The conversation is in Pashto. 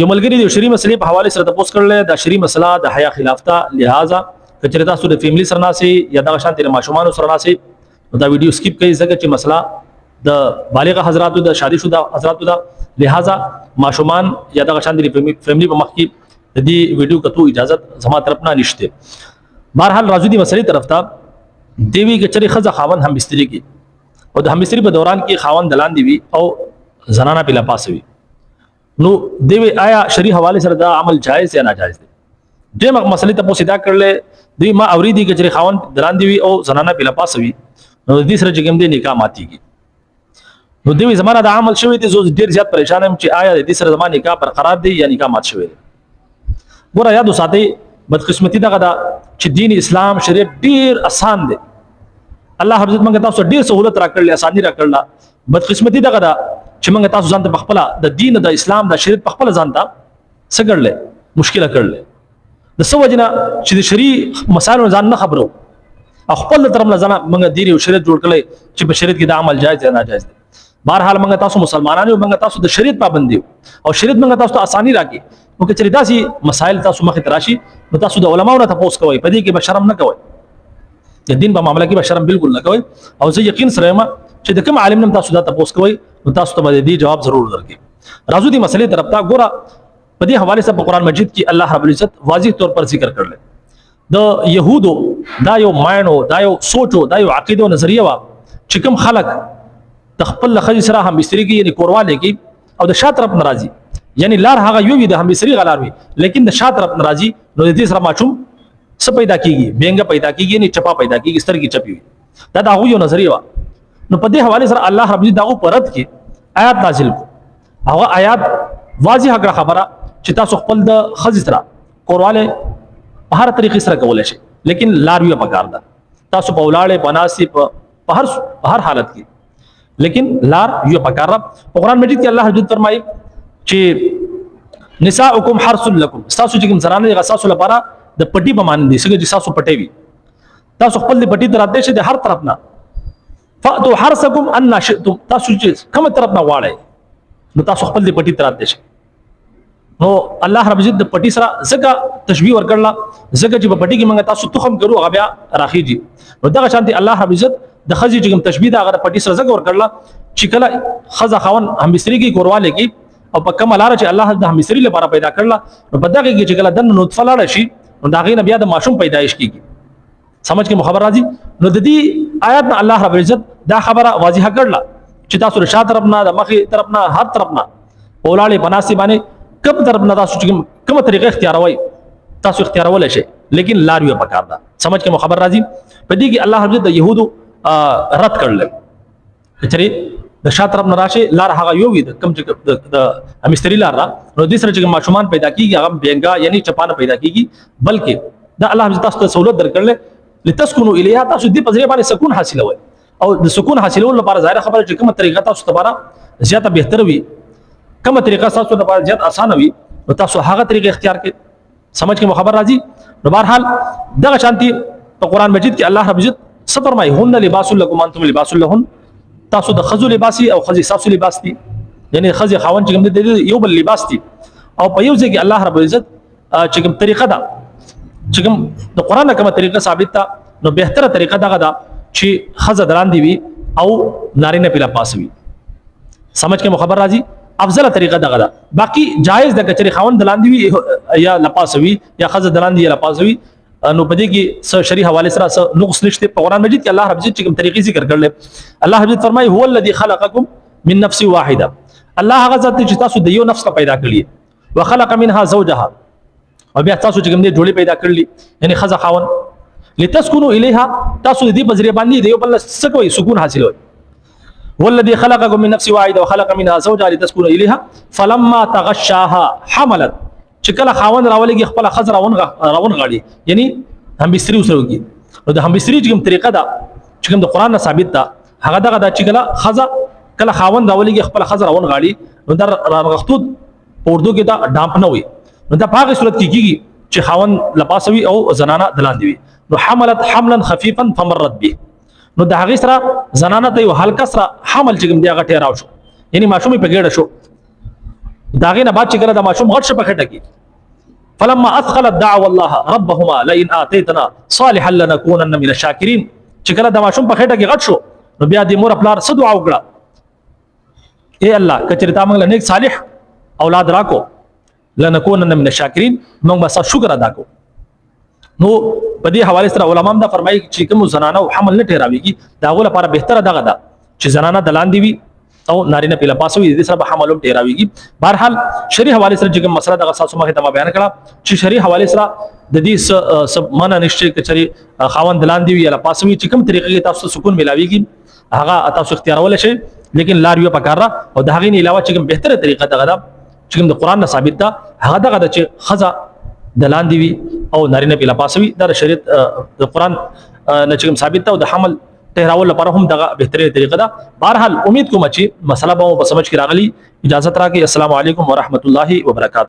یو ملګری د شری مسلې په حواله سره تاسو کړل د شری مسله د حیا خلاف ته لہذا کچره تاسو د فیملی سره ناسي یا د شانتي ماشومان سره ناسي دا ویډیو سکیپ کړئ ځکه چې مسله د بالغ حضراتو د شادي شوده حضراتو دا لہذا ماشومان یا د شانتي فیملی په مخ کې د دې ویډیو کتو اجازه زما طرف نه نشته. بهرحال راځو دي مسلې طرف ته دیوی کچره خزه خاون هم بستری کې او د هم بستری په دوران کې خاون دلان دی وی او زنانه په لپاسوي نو دیوی آیا شری حواله سره دا عمل جائز یا ناجائز دی. دغه مسلې ته پوښتنه کړل دی ما اوریدي چې خاون دلان دی او زنانه په لپاسوي نو دې سره چې کوم دی نکاح ماتيږي. نو دیوی زمانہ د عمل شوی دی زو ډیر زیات پریشان هم چې آیا دې سره زمانہ نکاح برقرار دی یا نکاح مات شوی دی. ګوره یاد وساتئ بدقسمتی دغه دا چې دین اسلام شریعت ډیر آسان دی. الله حضرت موږ تاسو ډیر سہولت راکړل اساني راکړل. بدقسمتی دغه دا چې موږ تاسو ځان ته بخپله د دین د اسلام د شریعت بخپله ځان ته سګړل مشکله کړل د سو وجنه چې د شری مسائل ځان نه خبرو خپل طرف نه ځان موږ دین او شریعت جوړ کړل چې په شریعت کې د عمل جایز یا ناجایز دی. بهرحال موږ تاسو مسلمانانو موږ تاسو د شریعت پابند یو او شریعت موږ تاسو ته اساني راکړي نو که چېرې داسې مسائل تاسو مخې ته راشي نو تاسو د علماو نه تپوس کوئ په دې کې به شرم نه کوئ د دین په معامله کې به شرم بالکل نه کوئ او زه یقین سره یم چې د کوم عالم نه تاسو دا تپوس کوئ نو تاسو ته به دې جواب ضرور درکړي. راځو دې مسلې طرف ته. ګوره په دې حواله سره په قرآن مجید کې الله رب العزت واضح طور پر ذکر کړل د يهودو دا یو ماینو دا یو سوچو دا یو عقیده او نظریه وا چې کوم خلق تخپل خځې سره هم بستری کې یعنی کورواله کې او د شات طرف ناراضي یعنی لار هغه یو وي د هم بستری غلار وي لیکن د شات طرف ناراضي نو د دې سره ماچوم څه پیدا کیږي بینګه پیدا کیږي نه چپا پیدا کیږي سترګې چپی وي دا هغه یو نظریه وا. نو په دې حواله سره الله رب دې داغو پرد کې آیات نازل کو هغه آیات واضح هغه خبره چې تاسو خپل د خځې سره کورواله په هر طریقې سره کولای شي لیکن لار یو پکار ده تاسو په ولاړې بناسي په هر حالت کې لیکن لار یو پکار ده. په قرآن مجید کې الله حضرت فرمایي چې نساؤکم حرث لکم تاسو چې کوم زنانه دي تاسو لپاره د پټي په مان دي څنګه چې تاسو پټي وي تاسو خپل د پټي تر اته شه د هر طرف نه فاتو حرثکم ان شئتم تاسو چې کوم طرف نه واړی نو تاسو خپل د پټي تر اته شه. نو الله رب عزت د پټي سره زګه تشبیه ورکړه زګه چې په پټي کې موږ تاسو تخم کرو هغه بیا راخیږي نو دغه شانتي الله رب عزت د خځې چې کوم تشبیه دا هغه پټي سره زګه ورکړه چې کله خځه خاون هم بستری کې کورواله کې او په کوم لار چې الله د هم بستری لپاره پیدا کړل نو په دغه کې چې کله د نطفه لاړ شي نو دا غي نه بیا د ماشوم پیدایش کیږي. سمجھ کې خبر راځي. نو د دې آیات نه الله رب العزت دا خبره واضحه کړله چې تاسو رشا طرف نه د مخې طرف نه هر طرف نه اولاړې بناسي باندې کوم طرف نه تاسو کوم طریقه اختیاروي تاسو اختیارولای شئ لیکن لار یو پکار ده. سمجھ کې خبر راځي. په دې کې الله رب د يهودو رد کړل چې د شا طرف نه راشي لار هغه یو وي د کوم چې د امستری لار را نو د سره چې ماشومان پیدا کیږي هغه بینګا یعنی چپانه پیدا کیږي بلکې دا الله تاسو ته سہولت درکړل لتسكنوا الیها تاسو دې په ځای باندې سکون حاصلوي او د سکون حاصلولو لپاره ظاهر خبره چې کومه طریقه تاسو لپاره زیاته بهتر وي کومه طریقه تاسو لپاره زیات آسان وي نو تاسو هغه طریقه اختیار کړئ. سمجھ کې خبر راځي. نو بهرحال دغه شانتي په قرآن مجید کې الله رب عزت څه فرمایي هن لباس لكم انتم لباس لهن تاسو د خزو لباسي او خزي تاسو لباس دي یعنی خزي خاون چې کوم دي یو بل لباس دي او په یو ځای کې الله رب عزت چې کوم طریقه ده چې کوم د قران کومه طریقه ثابت ده نو بهتره طریقه دغه ده چې خزه دران دی وي او نارینه په لباس وي. سمجھ کې خبر راځي. افضل طریقه دغه ده. باقی جایز ده چې خاون دلان دی وي یا لباس وي یا خزه دلان دی یا لباس وي نو په دې کې شری حواله سره نقص نشته. په قرآن مجید کې الله رب عزت چې کوم طریقې ذکر کړل الله رب فرمایي هو الذي خلقكم من نفس واحده الله هغه ذات چې تاسو د یو نفس پیدا کړی وخلق منها زوجها او بیا تاسو چې کوم دې جوړې پیدا کړلی یعنی خزه خاون لتسكنوا اليها تاسو دې بذریعہ باندې د یو بل څه کوي سکون حاصلوي. والذي خلقكم من نفس واحده وخلق منها زوجها لتسكنوا اليها فلما تغشاها حملت چې کله خاون راولېږي خپل خزر راون غاړي یعنی هم بستری وسره وږي نو د هم بستری چې کوم طریقه ده چې کوم د قران نه ثابت ده هغه دغه د چې کله خاون راولېږي خپل خزر راون غاړي نو در راغختو په اردو کې دا ډامپ نه وي نو دا په هغه صورت کې کیږي چې خاون لپاسوي او زنانه دلان دی نو حملت حملا خفيفا فمرت به نو د هغه سره زنانه ته یو هلکا سره حمل چې کوم دی هغه ټیراو شو یعنی ماشومې په ګډه شو داغه نه بعد چې کله د ماشوم غټ شپه خټه کی فلما اثقلت دعوا الله ربهما لئن اتيتنا صالحا لنكونن من الشاكرين چې کله د ماشوم په خټه کې غټ شو نو بیا د مور خپل سره دعا وکړه اے الله کچری تا موږ له نیک صالح اولاد راکو لنكونن من الشاكرين موږ بس شکر ادا کو نو په دې حواله سره علما هم دا فرمایي چې کوم زنانه حمل نه ټیراويږي دا غو لپاره بهتره دغه ده چې زنانه دلان دی وي او نارینه په لپاسوي دې سره به حمل هم ټیراويږي بهرحال شری حواله سره چې کوم مسله دغه اساسو مخه ته بیان کړه چې شری حواله سره د دې سب معنا نشته کچري خاوند دلان دی وي یا لپاسوي چې کوم طریقې تاسو سکون ملاويږي هغه تاسو اختیارول شي لیکن لار یو پکاره او د هغې نه علاوه چې کوم بهتره طریقه دغه ده چې کوم د قران نه ثابت ده هغه دغه ده چې خزه دلان دی وي او نارینه په لپاسوي د شریعت د قران نه چې کوم ثابت ده او د حمل ټهراول لپاره هم دغه بهتره طریقه ده بهرحال امید کوم چې مسله به په سمجھ کې راغلی اجازه راکړئ السلام علیکم ورحمت الله وبرکاته